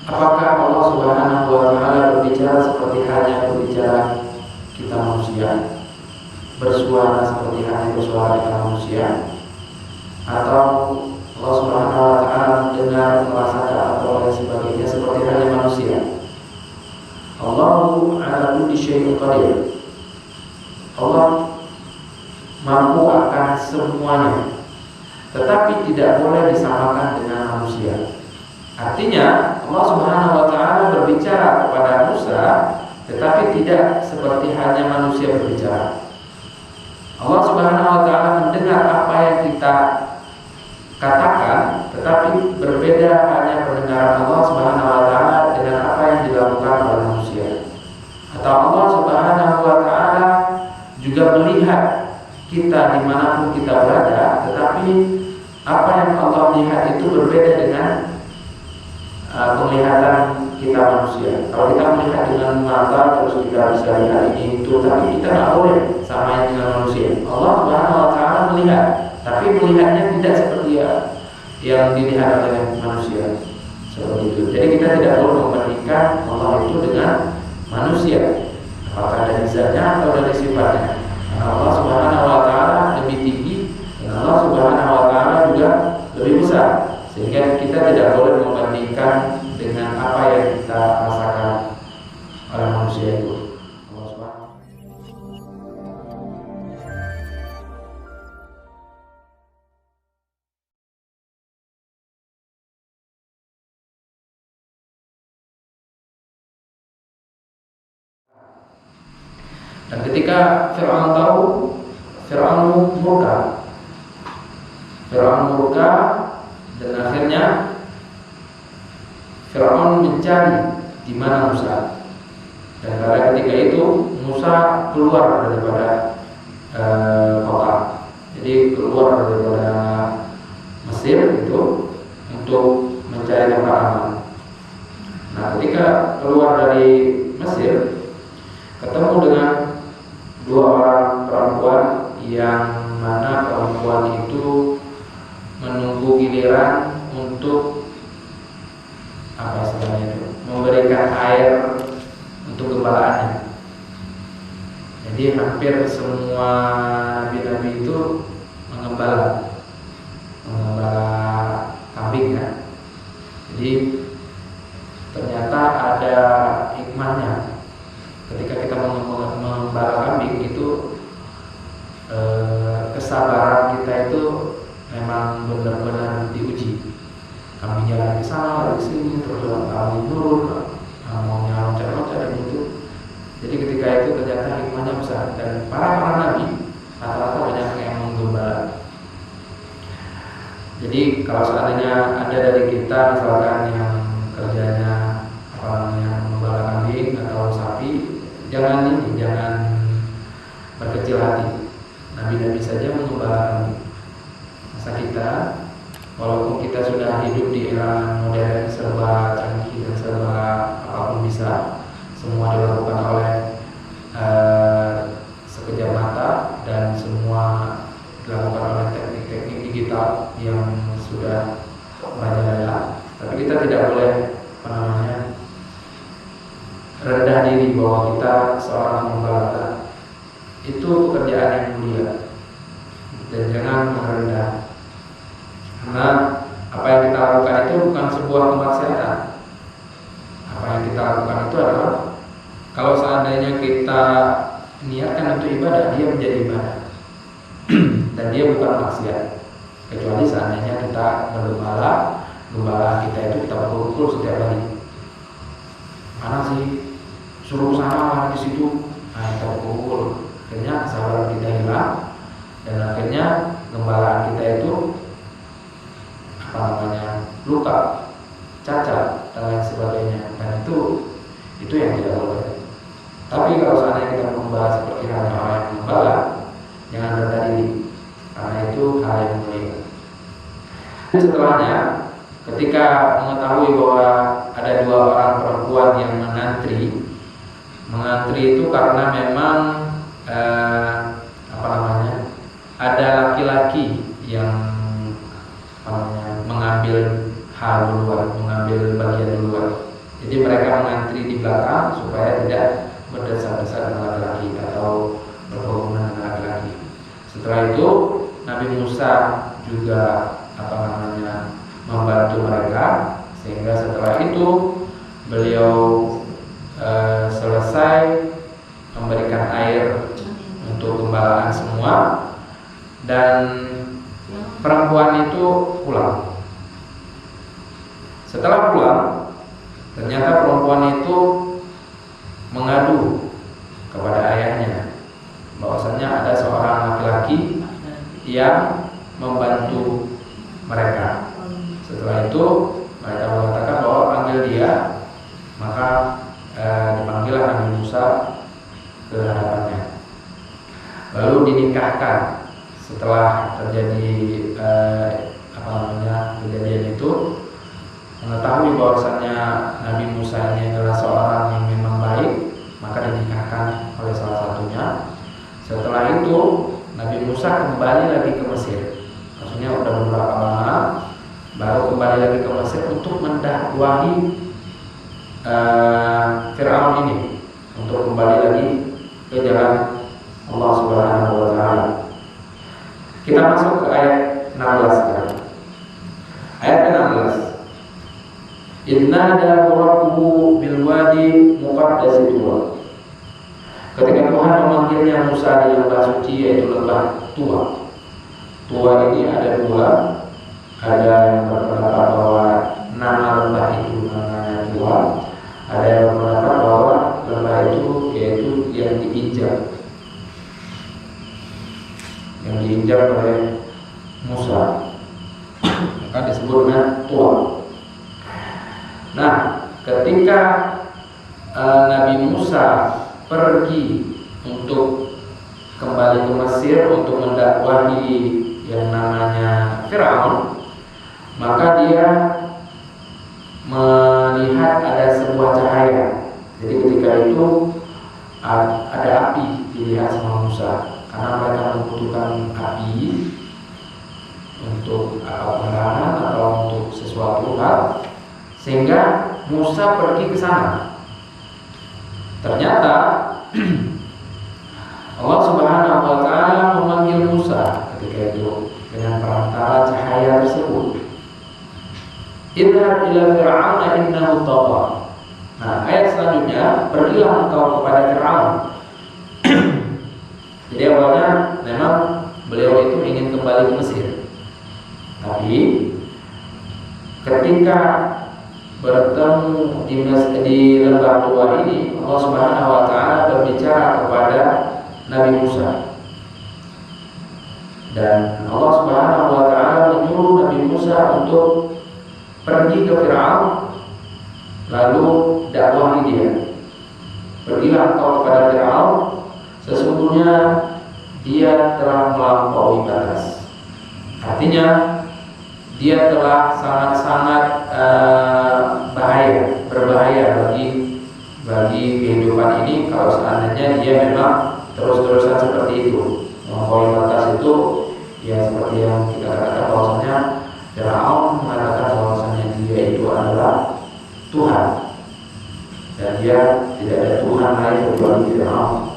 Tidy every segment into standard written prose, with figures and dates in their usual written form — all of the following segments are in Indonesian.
Apakah Allah Subhanahu wa Ta'ala berbicara seperti hanya berbicara kita manusia, bersuara seperti hanya bersuara kita manusia, atau Allah Subhanahu wa Ta'ala mendengar, merasakan atau lain sebagainya seperti hanya manusia? Allahu ala kulli syai'in qadir. Allah mampu akan semuanya, tetapi tidak boleh disamakan dengan manusia. Artinya Allah Subhanahu wa Ta'ala berbicara kepada Musa, tetapi tidak seperti hanya manusia berbicara. Allah Subhanahu wa Ta'ala mendengar apa yang kita katakan, tetapi berbeda hanya pendengaran Allah Subhanahu wa Ta'ala dengan apa yang dilakukan oleh manusia. Atau Allah Subhanahu wa Ta'ala juga melihat kita dimanapun kita berada, tetapi apa yang Allah lihat itu berbeda dengan penglihatan kita manusia. Kalau kita melihat dengan mata, terus kita bisa lihat ini itu, tapi kita nggak boleh samain dengan manusia. Allah Subhanahu wa Ta'ala melihat, tapi melihatnya tidak seperti yang dilihat oleh manusia. Seperti itu. Jadi kita tidak boleh membandingkan Allah itu dengan manusia, apakah dari zatnya atau dari sifatnya. Karena Allah Subhanahu wa Ta'ala lebih tinggi dan Allah Subhanahu wa Ta'ala juga lebih besar, sehingga kita tidak boleh membandingkan dengan apa yang kita rasakan oleh manusia itu. Allah Subhanahu. Dan ketika Fir'aun tahu, Fir'aun murka, dan akhirnya Fir'aun mencari di mana Musa. Dan pada ketika itu Musa keluar daripada kota, jadi keluar daripada Mesir itu untuk mencari tempat aman. Nah, ketika keluar dari Mesir, ketemu dengan dua orang perempuan yang mana perempuan itu menunggu giliran untuk apa istilahnya itu, memberikan air untuk gembalaannya. Jadi hampir semua nabi-nabi itu mengembala kambing ya. Jadi ternyata ada hikmahnya. Ketika kita mengembala kambing itu, kesabaran kita itu memang benar-benar diuji. Kambing jalan ke sana, lari ke sini, terus kambing nurun, maunya loncat-loncat gitu. Jadi ketika itu ternyata hikmahnya besar, dan para nabi rata-rata banyak yang menggembala. Jadi kalau seandainya ada dari kita misalkan yang kerjanya menggembala kambing atau sapi, jangan berkecil hati. Nabi-nabi saja menggembala kambing. Masa kita, walaupun kita sudah hidup di era modern, serba canggih dan serba apapun bisa, semua dilakukan oleh sekejap mata, dan semua dilakukan oleh teknik-teknik digital yang sudah merajalela. Tapi kita tidak boleh rendah diri bahwa kita seorang pembalap. Itu pekerjaan yang mulia, dan jangan merendah. Karena apa yang kita lakukan itu bukan sebuah kemaksiatan. Apa yang kita lakukan itu adalah, kalau seandainya kita niatkan untuk ibadah, dia menjadi ibadah dan dia bukan maksiat. Kecuali seandainya kita bergembala kita itu kita pukul setiap hari. Mana sih, suruh sana di situ, kita pukul. Akhirnya kesabaran kita hilang, dan akhirnya gembalaan kita itu luka, cacat, dan lain sebagainya. Dan itu yang tidak boleh. Tapi kalau seandainya kita menggembala seperti halnya orang yang menggembala, jangan rendah diri, karena itu hal yang mulia. Setelahnya, ketika mengetahui bahwa ada dua orang perempuan yang mengantri itu karena memang ada laki-laki yang mengambil hal duluan, mengambil bagian duluan. Jadi mereka mengantri di belakang supaya tidak berdesak-desak dengan laki-laki atau berhubungan dengan laki-laki. Setelah itu Nabi Musa juga membantu mereka, sehingga setelah itu beliau selesai memberikan air untuk gembalaan semua, dan perempuan itu pulang. Setelah pulang, ternyata perempuan itu mengadu kepada ayahnya bahwasannya ada seorang laki-laki yang membantu mereka. Setelah itu mereka mengatakan bahwa panggil dia, maka dipanggillah Nabi Musa ke hadapannya. Lalu dinikahkan. Setelah terjadi kejadian itu, mengetahui bahwasannya Nabi Musa ini adalah seorang yang memang baik, maka dinikahkan oleh salah satunya. Setelah itu Nabi Musa kembali lagi ke Mesir. Maksudnya udah beberapa lama baru kembali lagi ke Mesir untuk mendakwahi Fir'aun ini, untuk kembali lagi ke jalan Allah Subhanahu wa Ta'ala. Kita masuk ke ayat 16 sekarang. Ayat 16. Innada rabbuhu bil wadi muqaddasi Tuwa. Ketika Tuhan memanggilnya Musa di lembah suci, yaitu lembah Tuwa. Tuwa ini ada dua. Ada yang berpendapat bahwa nama lembah itu namanya Tuwa. Ada yang berpendapat bahwa lembah itu yaitu yang diinjak oleh Musa, maka disebut dengan Tuwa. Nah, ketika Nabi Musa pergi untuk kembali ke Mesir untuk mendakwahi yang namanya Fir'aun, maka dia melihat ada sebuah cahaya. Jadi ketika itu ada api dilihat sama Musa, karena mereka membutuhkan api untuk penerangan atau untuk sesuatu hal, sehingga Musa pergi ke sana. Ternyata Allah Subhanahu wa Ta'ala memanggil Musa ketika itu dengan perantara cahaya tersebut. Idhab ila Fir'auna innahu tagha. Nah, ayat selanjutnya, pergilah engkau kepada Fir'aun. Jadi awalnya memang beliau itu ingin kembali ke Mesir, tapi ketika bertemu di lembah Tuwa ini, Allah Subhanahu wa Ta'ala berbicara kepada Nabi Musa, dan Allah Subhanahu wa Ta'ala menyuruh Nabi Musa untuk pergi ke Fir'aun, lalu dakwahi dia. Pergilah engkau kepada Fir'aun, sesungguhnya dia telah melampaui batas. Artinya dia telah sangat-sangat berbahaya bagi kehidupan ini kalau seandainya dia memang terus-terusan seperti itu. Melampaui batas itu ya seperti yang kita katakan bahwasanya Fir'aun mengatakan bahwasanya dia itu adalah Tuhan, dan dia tidak ada Tuhan lain kecuali Fir'aun.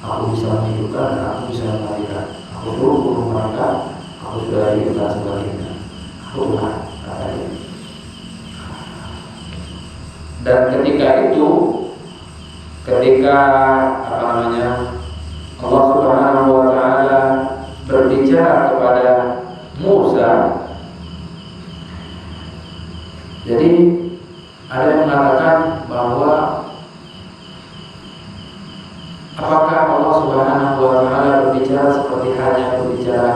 Aku bisa menghidupkan dan aku bisa mematikan. Aku suruh mereka, aku sudah hidupkan sebagainya. Aku Tuhan, katanya. Dan ketika itu, Allah Subhanahu wa Ta'ala berbicara kepada Musa. Jadi ada yang mengatakan bahwa apakah Allah Subhanahu wa Ta'ala berbicara seperti hanya berbicara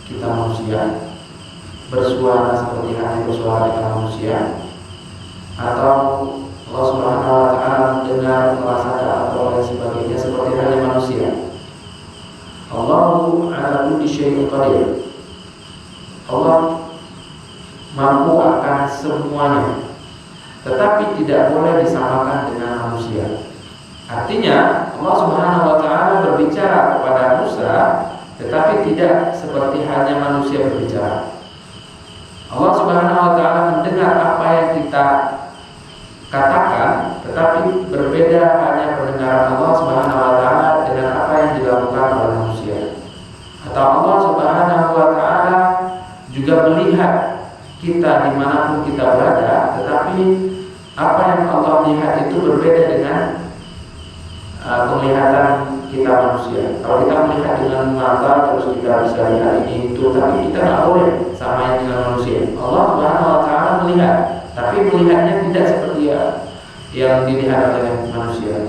kita manusia, bersuara seperti hanya bersuara kita manusia, atau Allah Subhanahu wa Ta'ala mendengar, merasakan atau lain sebagainya seperti hanya manusia. Allahu ala kulli syai'in qadir. Allah mampu akan semuanya, tetapi tidak boleh disamakan dengan manusia. Artinya Allah Subhanahu wa Ta'ala berbicara kepada Musa, tetapi tidak seperti hanya manusia berbicara. Allah Subhanahu wa Ta'ala mendengar apa yang kita katakan, tetapi berbeda hanya pendengaran Allah Subhanahu wa taala dengan apa yang dilakukan oleh manusia. Atau Allah Subhanahu wa taala juga melihat kita dimanapun kita berada, tetapi apa yang Allah lihat itu berbeda dengan penglihatan kita manusia. Kalau kita melihat dengan mata terus kita bisa lihat ini itu, tapi kita nggak boleh samain dengan manusia. Allah Subhanahu wa taala melihat, tapi melihatnya tidak seperti yang dilihat oleh manusia.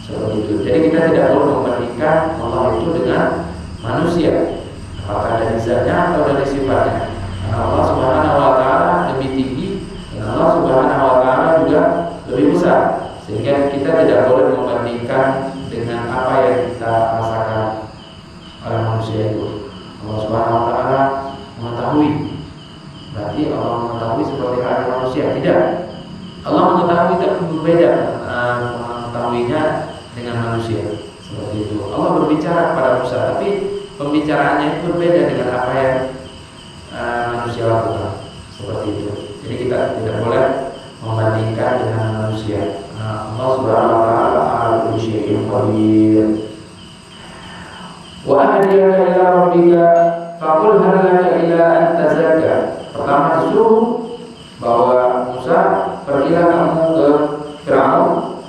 Seperti itu. Jadi kita tidak boleh membandingkan Allah itu dengan manusia, apakah dari zatnya atau dari sifatnya. Karena Allah Subhanahu wa taala lebih tinggi dan Allah Subhanahu wa taala juga lebih besar, sehingga kita tidak boleh membandingkan dengan apa yang kita rasakan oleh manusia itu. Allah Subhanahu wa taala mengetahui, berarti Allah mengetahui seperti halnya manusia? Tidak. Allah mengetahui tapi berbeda mengetahuinya dengan manusia. Seperti itu. Allah berbicara kepada Musa, tapi pembicaraannya itu berbeda dengan apa yang manusia lakukan. Seperti itu. Jadi kita tidak boleh membandingkan dengan manusia. Allah Subhanahu wa taala ala kulli syai'in qadir. Wa ahdiyaka ila rabbika faqul hal laka ila an tazakka. Pertama disuruh bahwa Musa, pergilah kamu ke Firaun,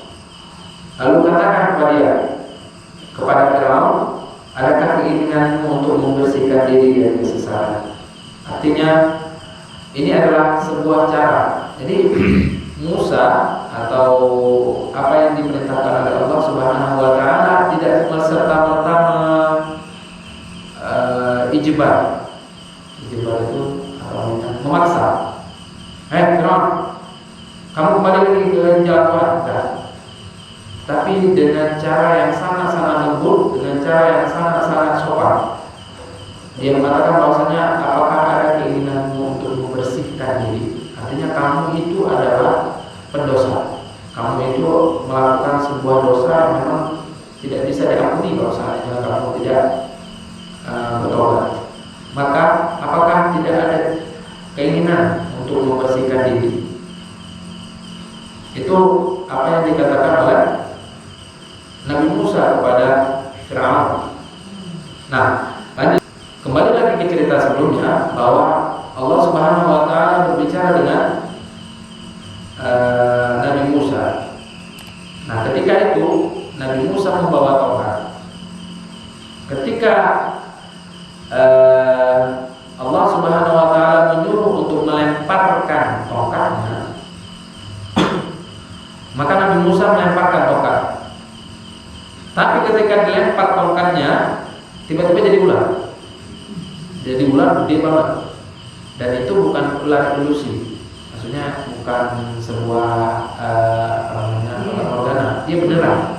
lalu katakan kepada Firaun, adakah keinginanmu untuk membersihkan diri dari kesesatan? Artinya ini adalah sebuah cara. Jadi Musa atau apa yang diperintahkan oleh Allah Subhanahu wa taala tidak serta-merta ijbar. Ijbar itu memaksa. Firaun, kamu kembali lagi ke jalan Tuhan. Tapi dengan cara yang sangat-sangat lembut, dengan cara yang sangat-sangat sopan. Dia mengatakan bahwasanya apakah ada keinginanmu untuk membersihkan diri? Artinya kamu itu adalah pendosa. Kamu itu melakukan sebuah dosa yang memang tidak bisa diampuni kalau seandainya kamu tidak bertobat. Maka apakah tidak ada keinginan untuk membersihkan diri? Itu apa yang dikatakan oleh Nabi Musa kepada Firaun. Nah, lanjut. Kembali lagi ke cerita sebelumnya bahwa Allah Subhanahu wa taala berbicara dengan Nabi Musa. Nah, ketika itu Nabi Musa membawa tongkat. Ketika Allah Subhanahu wa taala menyuruh untuk melemparkan tongkatnya, maka Nabi Musa melemparkan tongkat. Tapi ketika dilempar tongkatnya, tiba-tiba jadi ular. Jadi ular gede banget. Dan itu bukan ular ilusi. Maksudnya bukan sebuah organa. Dia beneran.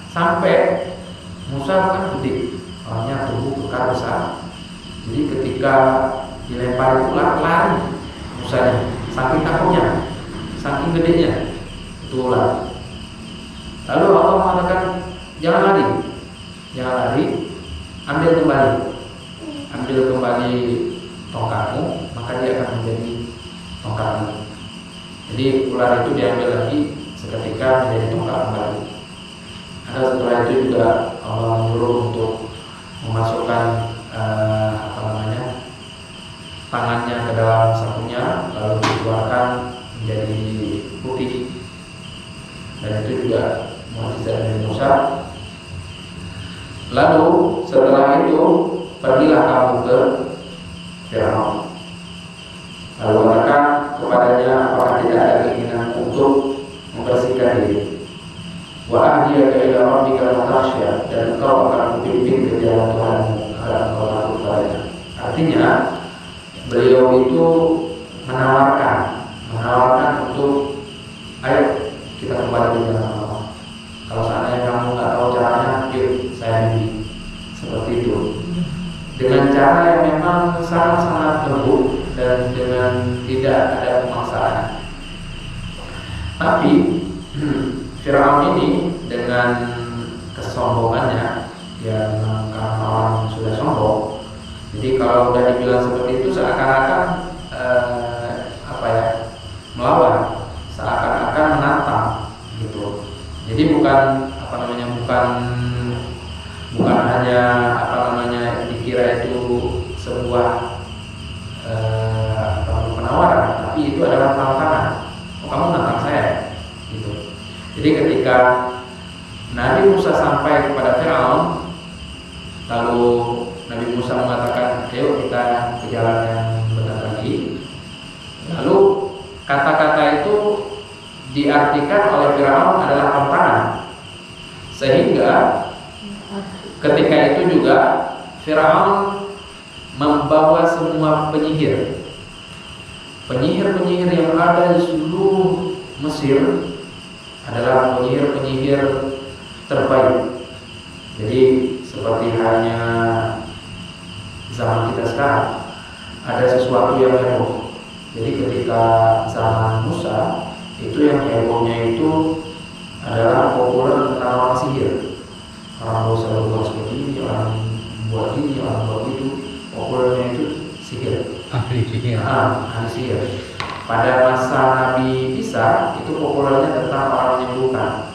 Sampai Musa kan gede, orangnya tubuh kekar besar. Jadi ketika dilempar ular, lari Musanya, saking takutnya, saking gedenya itu ular. Lalu Allah mengatakan, jangan lari, ambil kembali tongkatmu, maka dia akan menjadi tongkatmu. Jadi ular itu diambil lagi seketika menjadi tongkat kembali. Ada setelah itu juga Allah menyuruh untuk memasukkan tangannya ke dalam sakunya, lalu dikeluarkan menjadi putih. Dan itu juga mukjizat dari Musa. Lalu setelah itu pergilah kamu ke Firaun. Lalu katakan kepadanya, apakah tidak ada keinginan untuk membersihkan diri? Wa ahdiyaka ila rabbika fatakhsha, dan engkau akan kupimpin ke jalan Tuhanmu agar engkau takut kepadanya. Artinya beliau itu menawarkan untuk ayo kita kembali ke jalan Allah. Kalau seandainya kamu nggak tahu caranya, yuk saya bimbing. Seperti itu. Dengan cara yang memang sangat-sangat lembut dan dengan tidak ada pemaksaan. Tapi Firaun ini dengan kesombongannya, ya karena orang sudah sombong. Jadi kalau sudah dibilang seperti itu seakan-akan melawan, bukan bukan hanya dikira itu sebuah penawaran, tapi itu adalah tantangan. Oh, kamu nantang saya, gitu. Jadi ketika Nabi Musa sampai kepada Firaun, lalu Nabi Musa mengatakan, ayo kita ke jalan yang benar lagi. Lalu kata-kata itu diartikan oleh Firaun adalah tantangan, sehingga ketika itu juga Firaun membawa semua penyihir yang ada di seluruh Mesir adalah penyihir terbaik. Jadi seperti hanya zaman kita sekarang ada sesuatu yang heboh. Jadi ketika zaman Musa itu yang hebohnya itu adalah populer tentang orang sihir. Orang bisa berbuat seperti ini, orang buat ini, orang buat itu. Populernya itu sihir. Ahli sihir. Pada masa Nabi Isa itu populernya tentang orang menyembuhkan.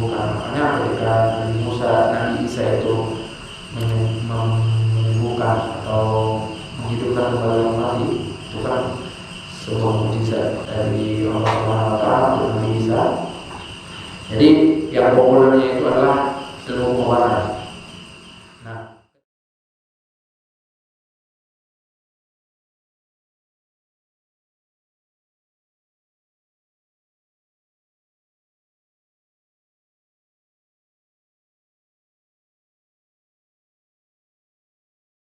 Makanya ketika Nabi Isa itu menyembuhkan atau menghidupkan kembali orang mati, itu kan sebuah mukjizat dari Allah Subhanahu wa taala untuk Nabi Isa. Jadi yang populernya itu adalah ilmu pengobatan.